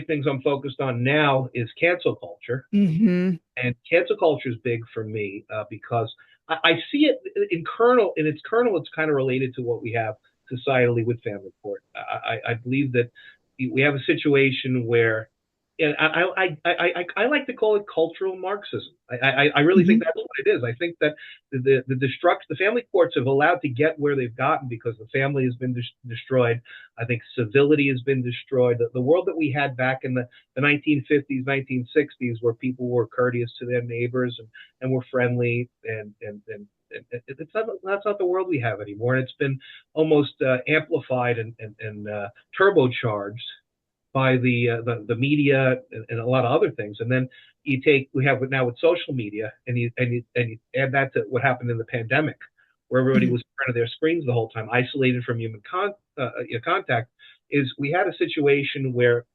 things I'm focused on now is cancel culture. Hmm. And cancel culture is big for me because I see it in its kernel. It's kind of related to what we have societally with family court. I believe that we have a situation where, and I like to call it cultural Marxism. I really think Hmm. that's what it is. I think that the family courts have allowed to get where they've gotten because the family has been destroyed. I think civility has been destroyed. The world that we had back in the 1950s, 1960s, where people were courteous to their neighbors and were friendly and it's not that's not the world we have anymore. And it's been almost amplified and turbocharged by the media and a lot of other things. And then we have it now with social media, and you add that to what happened in the pandemic, where everybody was in front of their screens the whole time, isolated from human contact. Is we had a situation where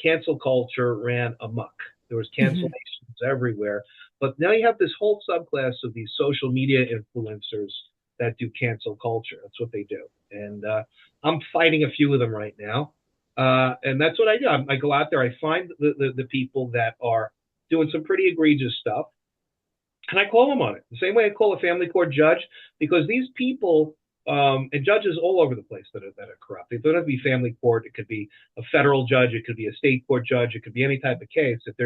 cancel culture ran amok. There was Hmm. cancellations everywhere, but now you have this whole subclass of these social media influencers that do cancel culture. That's what they do, and I'm fighting a few of them right now. And that's what I do. I go out there, I find the people that are doing some pretty egregious stuff, and I call them on it. The same way I call a family court judge, because these people, and judges all over the place that are corrupt. It doesn't have to be family court. It could be a federal judge. It could be a state court judge. It could be any type of case. If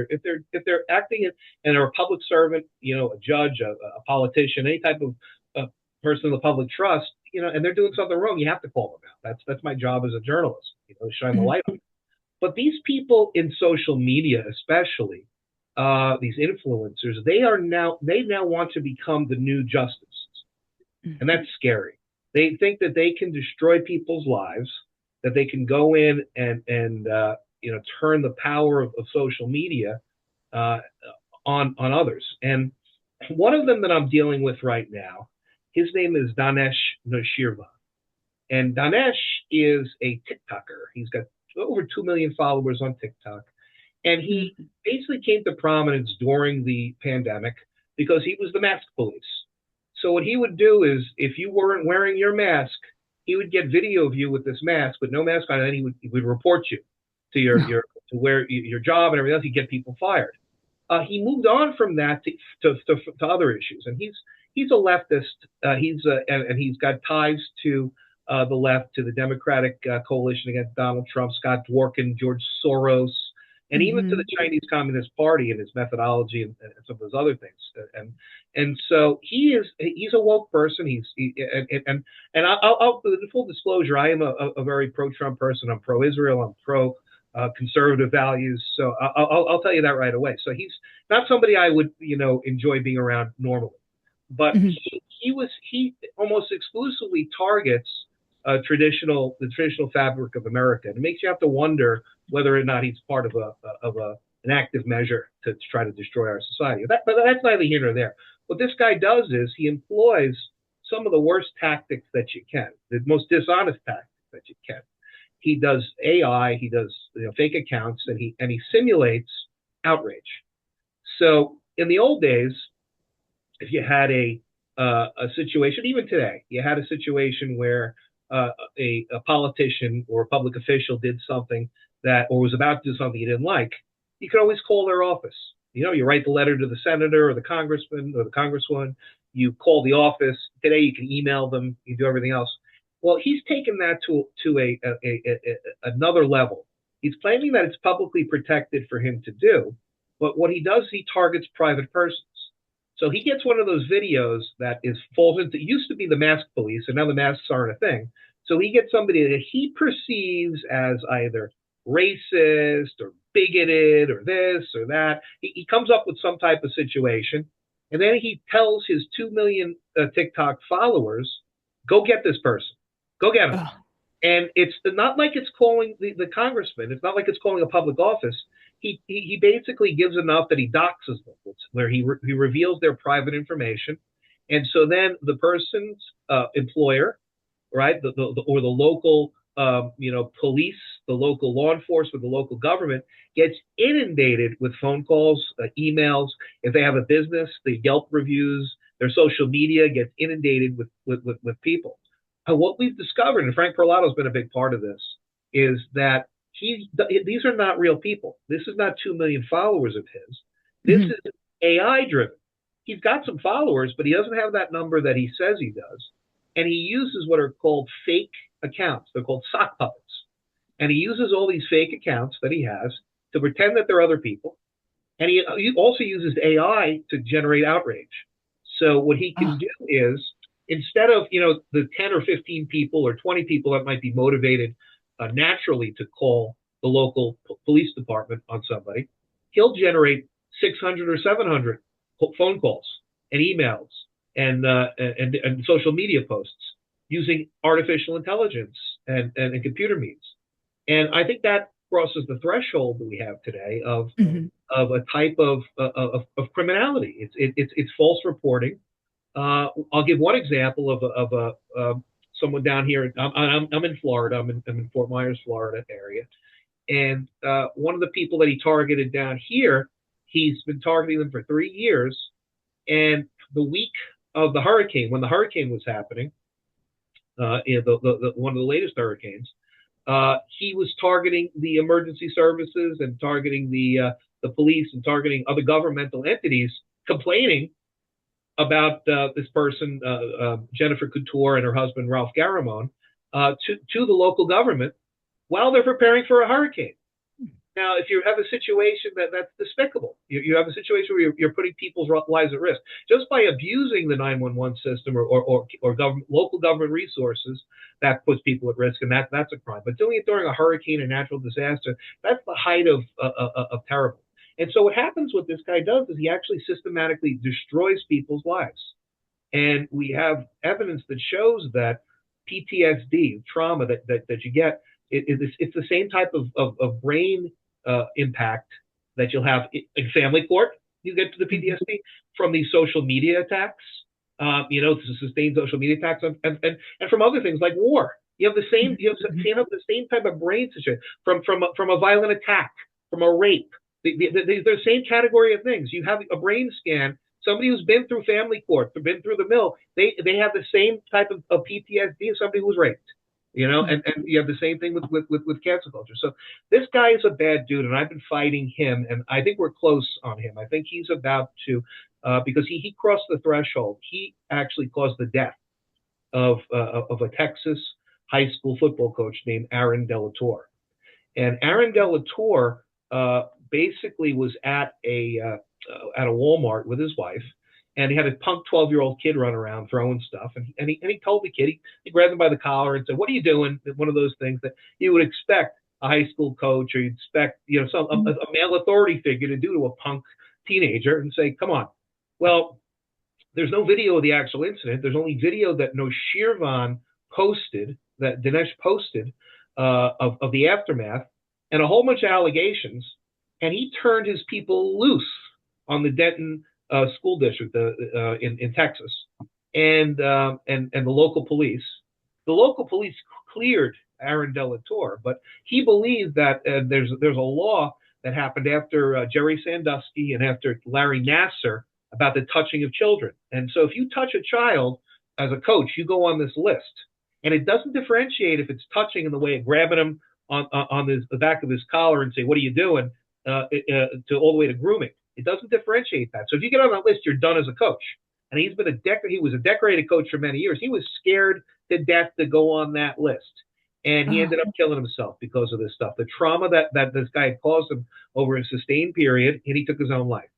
they're acting and are a public servant, a judge, a politician, any type of person of the public trust, and they're doing something wrong, you have to call them out. That's my job as a journalist, to shine the Hmm. light on it. But these people in social media, especially these influencers, they now want to become the new justice, and Hmm. that's scary. They think that they can destroy people's lives, that they can go in and turn the power of social media uh, on others. And one of them that I'm dealing with right now, his name is Danesh Noshirvan. And Danesh is a TikToker. He's got over 2 million followers on TikTok. And he Hmm. basically came to prominence during the pandemic because he was the mask police. So what he would do is, if you weren't wearing your mask, he would get video of you with this mask with no mask on, and then he would report you to your to where your job and everything else. He'd get people fired. He moved on from that to other issues, and he's a leftist. And he's got ties to the left, to the Democratic coalition against Donald Trump, Scott Dworkin, George Soros, and even to the Hmm. Chinese Communist Party and his methodology and some of those other things. And so he's a woke person. And I'll in full disclosure, I am a very pro-Trump person. I'm pro-Israel. I'm pro conservative values. So I'll tell you that right away. So he's not somebody I would enjoy being around normally, but Hmm. he almost exclusively targets the traditional fabric of America. And it makes you have to wonder whether or not he's part of an active measure to try to destroy our society. But that's neither here nor there. What this guy does is he employs some of the worst tactics that you can, the most dishonest tactics that you can. He does AI, he does fake accounts, and he simulates outrage. So in the old days, if you had a situation, even today, you had a situation where a politician or a public official did something that, or was about to do something you didn't like, you could always call their office. You write the letter to the senator or the congressman or the congresswoman. You call the office. Today, you can email them. You do everything else. Well, he's taken that to another level. He's claiming that it's publicly protected for him to do, but what he does, he targets private persons. So he gets one of those videos that falls into, it used to be the mask police, and now the masks aren't a thing. So he gets somebody that he perceives as either racist or bigoted or this or that. He comes up with some type of situation, and then he tells his 2 million TikTok followers, go get this person, go get him. Oh. And it's not like it's calling the congressman. It's not like it's calling a public office. He basically gives enough that he doxes them, where he reveals their private information, and so then the person's employer, right, or the local police, the local law enforcement, the local government gets inundated with phone calls, emails. If they have a business, the Yelp reviews, their social media gets inundated with people. And what we've discovered, and Frank Perlato's been a big part of this, is that these are not real people. This is not 2 million followers of his. This is AI driven. He's got some followers, but he doesn't have that number that he says he does. And he uses what are called fake accounts. They're called sock puppets. And he uses all these fake accounts that he has to pretend that they're other people. And he also uses AI to generate outrage. So what he can do is, instead of, the 10 or 15 people or 20 people that might be motivated naturally to call the local police department on somebody, he'll generate 600 or 700 phone calls and emails and social media posts using artificial intelligence and computer means. And I think that crosses the threshold that we have today of a type of criminality. It's false reporting. I'll give one example of someone down here. I'm in Florida. I'm in Fort Myers, Florida area, and one of the people that he targeted down here, he's been targeting them for 3 years. And the week of the hurricane, when the hurricane was happening, one of the latest hurricanes, he was targeting the emergency services and targeting the police and targeting other governmental entities, complaining about this person, Jennifer Couture, and her husband, Ralph Garamone, to the local government while they're preparing for a hurricane. Now, if you have a situation that's despicable, you have a situation where you're putting people's lives at risk just by abusing the 911 system or local government resources, that puts people at risk, and that's a crime. But doing it during a hurricane or natural disaster, that's the height of terrible. And so what happens, what this guy does, is he actually systematically destroys people's lives. And we have evidence that shows that PTSD, trauma that you get, it's the same type of brain impact that you'll have in family court. You get to the PTSD from these social media attacks, sustained social media attacks, and from other things like war. You have the same, the same type of brain situation from a violent attack, from a rape. They're the same category of things. You have a brain scan. Somebody who's been through family court, been through the mill, they have the same type of PTSD as somebody who was raped. And you have the same thing with cancel culture. So this guy is a bad dude, and I've been fighting him, and I think we're close on him. I think he's about to, because he crossed the threshold. He actually caused the death of a Texas high school football coach named Aaron Delator. And Aaron Delator basically was at a Walmart with his wife, and he had a punk 12-year-old kid run around throwing stuff. And he told the kid, he grabbed him by the collar and said, "What are you doing?" One of those things that you would expect a high school coach, or you'd expect, a male authority figure to do to a punk teenager, and say, "Come on." Well, there's no video of the actual incident. There's only video that Noshirvan posted, that Danesh posted, of the aftermath, and a whole bunch of allegations. And he turned his people loose on the Denton school district in Texas, and the local police. The local police cleared Aaron Delator, but he believed that there's a law that happened after Jerry Sandusky and after Larry Nassar about the touching of children. And so if you touch a child as a coach, you go on this list, and it doesn't differentiate if it's touching in the way of grabbing him on the back of his collar and say, "What are you doing?" To all the way to grooming. It doesn't differentiate that. So if you get on that list, you're done as a coach. And he was a decorated coach for many years. He was scared to death to go on that list. And he ended up killing himself because of this stuff. The trauma that this guy had caused him over a sustained period, and he took his own life.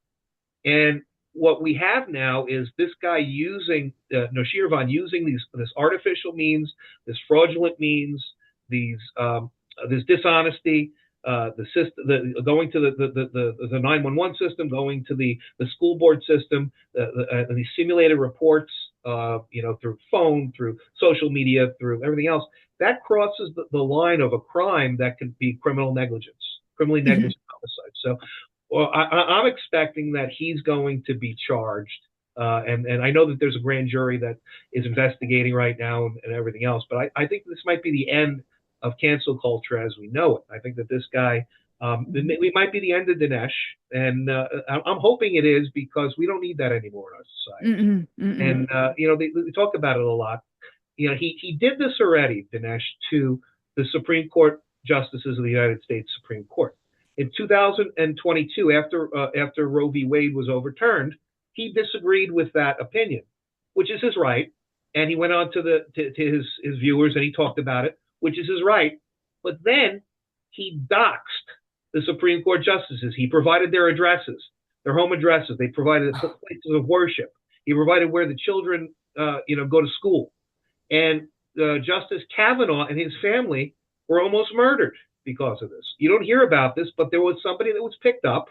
And what we have now is this guy using, Noshirvan using this artificial means, this fraudulent means, this dishonesty, the system, going to the 911 system, going to the school board system, the simulated reports, through phone, through social media, through everything else, that crosses the line of a crime that can be criminally negligent homicide. So, I'm expecting that he's going to be charged, and I know that there's a grand jury that is investigating right now and everything else. But I think this might be the end of cancel culture as we know it. I think that this guy, we might be the end of Danesh, and I'm hoping it is, because we don't need that anymore in our society. And they talk about it a lot. He did this already, Danesh, to the Supreme Court justices of the United States Supreme Court. In 2022, after Roe v. Wade was overturned, he disagreed with that opinion, which is his right. And he went on to his viewers and he talked about it, which is his right. But then he doxed the Supreme Court justices. He provided their addresses, their home addresses. They provided places of worship. He provided where the children, go to school. And Justice Kavanaugh and his family were almost murdered because of this. You don't hear about this, but there was somebody that was picked up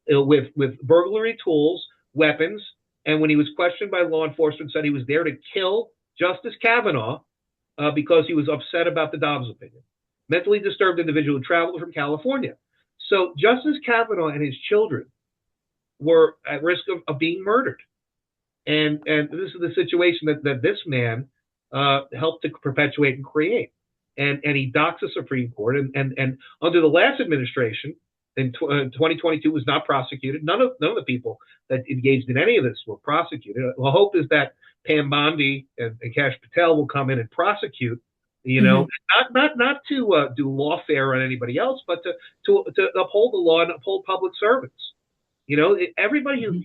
with burglary tools, weapons, and when he was questioned by law enforcement, said he was there to kill Justice Kavanaugh because he was upset about the Dobbs opinion. Mentally disturbed individual who traveled from California. So Justice Kavanaugh and his children were at risk of being murdered. And this is the situation that this man helped to perpetuate and create. And he doxed the Supreme Court. And under the last administration, in 2022, was not prosecuted. None of the people that engaged in any of this were prosecuted. The hope is that Pam Bondi and Kash Patel will come in and prosecute. Not to do lawfare on anybody else, but to uphold the law and uphold public servants. Everybody who,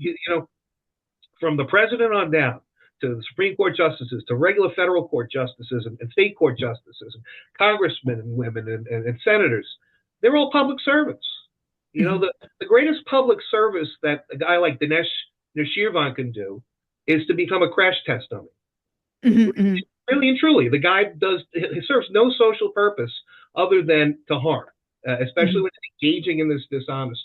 from the president on down to the Supreme Court justices, to regular federal court justices and state court justices, and congressmen and women and senators, they're all public servants. The greatest public service that a guy like Danesh Noshirvan can do is to become a crash test dummy. Mm-hmm. Really and truly, the guy he serves no social purpose other than to harm, especially when he's engaging in this dishonest